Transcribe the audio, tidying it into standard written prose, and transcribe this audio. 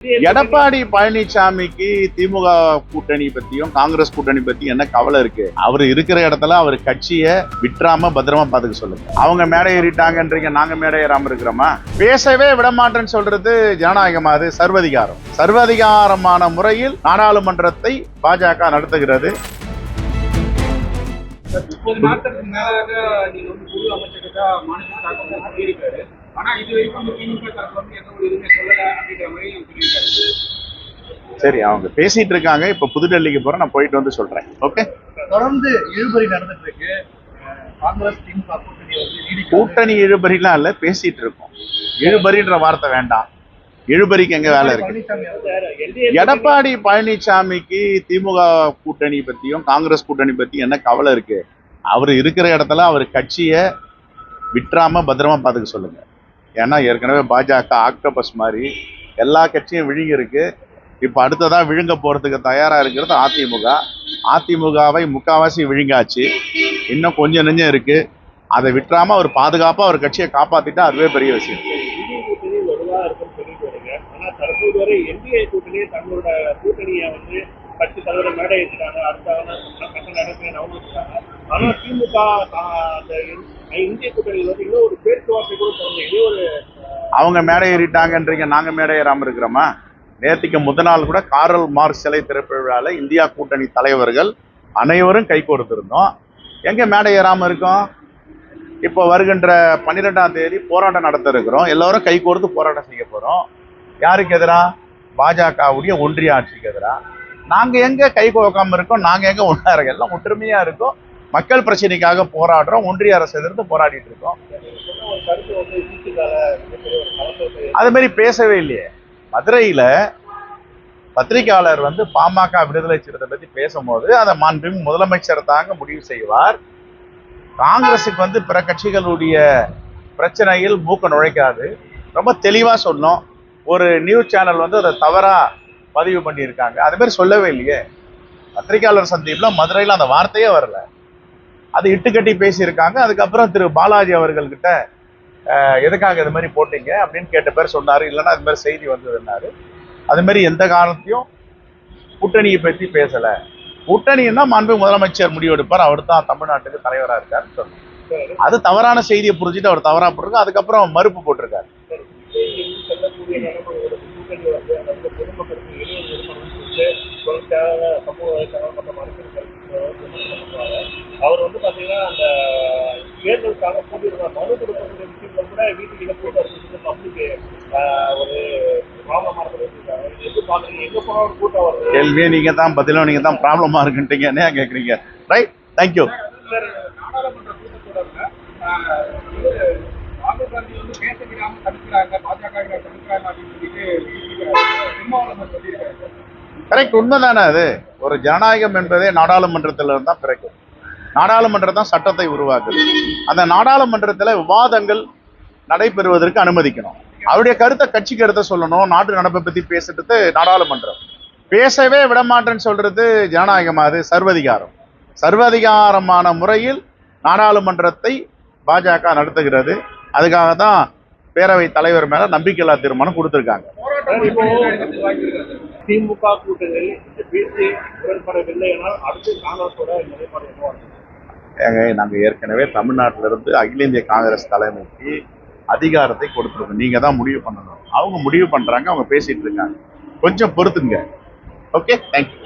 எடப்பாடி பழனிசாமிக்கு திமுக கூட்டணி பத்தியும் காங்கிரஸ் கூட்டணி பத்தியும் என்ன கவலை இருக்கு? அவர் இருக்கிற இடத்துல அவர் கட்சியை விட்டுறாம பத்திரமா பாத்துக்க சொல்லுங்க. அவங்க மேடை ஏறிட்டாங்கன்றீங்க, நாங்க மேடை ஏறாம இருக்கிறோமா? பேசவே விடமாட்டேன்னு சொல்றது ஜனநாயகமா? அது சர்வதிகாரம். சர்வதிகாரமான முறையில் நாடாளுமன்றத்தை பாஜக நடத்துகிறது. 30 நாட்களுக்கு மேலாக நீங்க குழு அமைச்சருக்கு மாநில சொல்லியிருக்காரு. ஆனா இது வரைக்கும் திமுக தரப்பு எந்த ஒரு இதுவுமே சொல்லல அப்படிங்கிற மாதிரி சொல்லியிருக்காரு. சரி, அவங்க பேசிட்டு இருக்காங்க. இப்ப புதுடெல்லிக்கு போறேன், நான் போயிட்டு வந்து சொல்றேன். ஓகே, தொடர்ந்து இழுபறி நடந்துட்டு இருக்கு. காங்கிரஸ் திமுக கூட்டணி இழுபறிலாம் இல்ல, பேசிட்டு இருக்கோம். இழுபறின்ற வார்த்தை வேண்டாம். இழுபறிக்கு எங்க வேலை இருக்கு? எடப்பாடி பழனிசாமிக்கு திமுக கூட்டணி பத்தியும் காங்கிரஸ் கூட்டணி பத்தியும் என்ன கவலை இருக்கு? அவர் இருக்கிற இடத்துல அவர் கட்சியை விட்டுறாம பத்திரமா பாத்துக்க சொல்லுங்க. ஏன்னா ஏற்கனவே பாஜக ஆக்டோபஸ் மாதிரி எல்லா கட்சியும் விழுங்கி இருக்கு. இப்ப அடுத்ததா விழுங்க போறதுக்கு தயாரா இருக்கிறது அதிமுக. அதிமுகவை முக்காவாசி விழுங்காச்சு, இன்னும் கொஞ்சம் நெஞ்சம் இருக்கு. அதை விட்டுறாம அவர் பாதுகாப்பா அவர் கட்சியை காப்பாத்திட்டா அதுவே பெரிய விஷயம். ஆனா தற்போது வரை என்டிஏ கூட்டணியே தங்களோட கூட்டணியை கட்சி தலைவர் மேடை ஏற்றிட்டாங்க. அடுத்த நடத்தின நவம்பர். ஆனா திமுக அந்த இந்திய கூட்டணியில் இன்னும் ஒரு பேச்சுவார்த்தை கூட தொடர்ந்து இதே ஒரு அவங்க மேடை ஏறிட்டாங்கன்றீங்க, நாங்க மேடை ஏறாம இருக்கிறோமா? நேற்றுக்கு முதல் நாள் கூட காரல் மார்க்ஸ் சிலை திறப்பு விழாவில் இந்தியா கூட்டணி தலைவர்கள் அனைவரும் கை கோர்த்திருந்தோம். எங்க மேடை ஏறாம இருக்கோம்? இப்போ வருகின்ற 12ஆம் தேதி போராட்டம் நடத்த இருக்கிறோம். எல்லாரும் கை கோர்த்து போராட்டம் செய்ய போறோம். யாருக்கு எதிரா? பாஜகவுடைய ஒன்றிய ஆட்சிக்கு எதிரா. நாங்க எங்க கை கோர்க்காம இருக்கோம்? நாங்க எங்க ஒன்றா இருக்கோம்? எல்லாம் ஒற்றுமையா இருக்கோம். மக்கள் பிரச்சனைக்காக போராடுறோம். ஒன்றிய அரசு எதிர்த்து போராடிட்டு இருக்கோம். அது மாதிரி பேசவே இல்லையே. மதுரையில பத்திரிகையாளர் பாமக விடுதலை சிறுத்தை பத்தி பேசும்போது அதை மாண்புமிகு முதலமைச்சர் தாங்க முடிவு செய்வார். காங்கிரசுக்கு பிற கட்சிகளுடைய பிரச்சனையில் மூக்க நுழைக்காது. ரொம்ப தெளிவா சொன்னோம். ஒரு நியூஸ் சேனல் அதை தவறா பதிவு பண்ணியிருக்காங்க. அது மாதிரி சொல்லவே இல்லையே. பத்திரிகையாளர் சந்திப்புல மதுரையில அந்த வார்த்தையே வரல. அது இட்டுக்கட்டி பேசியிருக்காங்க. அதுக்கப்புறம் திரு பாலாஜி அவர்கள்கிட்ட எதுக்காக இது மாதிரி போட்டீங்க அப்படின்னு கேட்ட பேர் சொன்னாரு. இல்லைன்னா அது மாதிரி செய்தி வந்ததுன்னாரு. அது மாதிரி எந்த காரணத்தையும் கூட்டணியை பற்றி பேசல. கூட்டணின்னா மாண்பு முதலமைச்சர் முடிவெடுப்பார். அவர் தான் தமிழ்நாட்டுக்கு தலைவரா இருக்காருன்னு சொன்னார். அது தவறான செய்தியை புரிஞ்சுட்டு அவர் தவறா போட்டிருக்காரு. அதுக்கப்புறம் மறுப்பு போட்டிருக்காரு. அவர் பாத்தீங்கன்னா அந்த தேர்தலுக்காக கூட்டியிருந்தார். மனு கொடுக்கக்கூடிய விஷயங்கள் கூட வீட்டுக்கு கூட்டம் பப்ளிக் ஒரு கேள்வியே நீங்க தான், பதிலும் நீங்க தான். ப்ராப்ளமா இருக்குன்றீங்க, என்ன கேக்குறீங்க? Right, thank you. நாடாளுமன்ற கூட்டத்தொடர்ல ராகுல் காந்தி பேச விடாம தடுக்கிறாங்க, பாஜக தடுக்கிறாங்க அப்படின்னு சொல்லியிருக்காரு. கரெக்ட், உண்மைதானே? அது ஒரு ஜனநாயகம் என்பதே நாடாளுமன்றத்தில் இருந்தா பிறக்கும். நாடாளுமன்றம் தான் சட்டத்தை உருவாக்குது. அந்த நாடாளுமன்றத்துல விவாதங்கள் நடைபெறுவதற்கு அனுமதிக்கணும். அவருடைய கருத்தை கட்சி கருத்தை சொல்லணும். நாட்டு நடப்பை பத்தி பேசுறது நாடாளுமன்றம். பேசவே விடமாட்டேன்னு சொல்றது ஜனநாயகமா? அது சர்வதிகாரம். சர்வதிகாரமான முறையில் நாடாளுமன்றத்தை பாஜக நடத்துகிறது. அதுக்காக தான் பேரவை தலைவர் மேல நம்பிக்கையில்லா தீர்மானம் கொடுத்திருக்காங்க. திமுக கூட்டணியில் பேசி உடன்படவில்லை என்றால் அடுத்து காங்கிரஸோட நிலைப்பாடு. நாங்க ஏற்கனவே தமிழ்நாட்டிலிருந்து அகில இந்திய காங்கிரஸ் தலைமைக்கு அதிகாரத்தை கொடுத்துருக்கோம். நீங்க தான் முடிவு பண்ணணும். அவங்க முடிவு பண்றாங்க, அவங்க பேசிட்டு இருக்காங்க. கொஞ்சம் பொறுத்துங்க. Okay, thank you.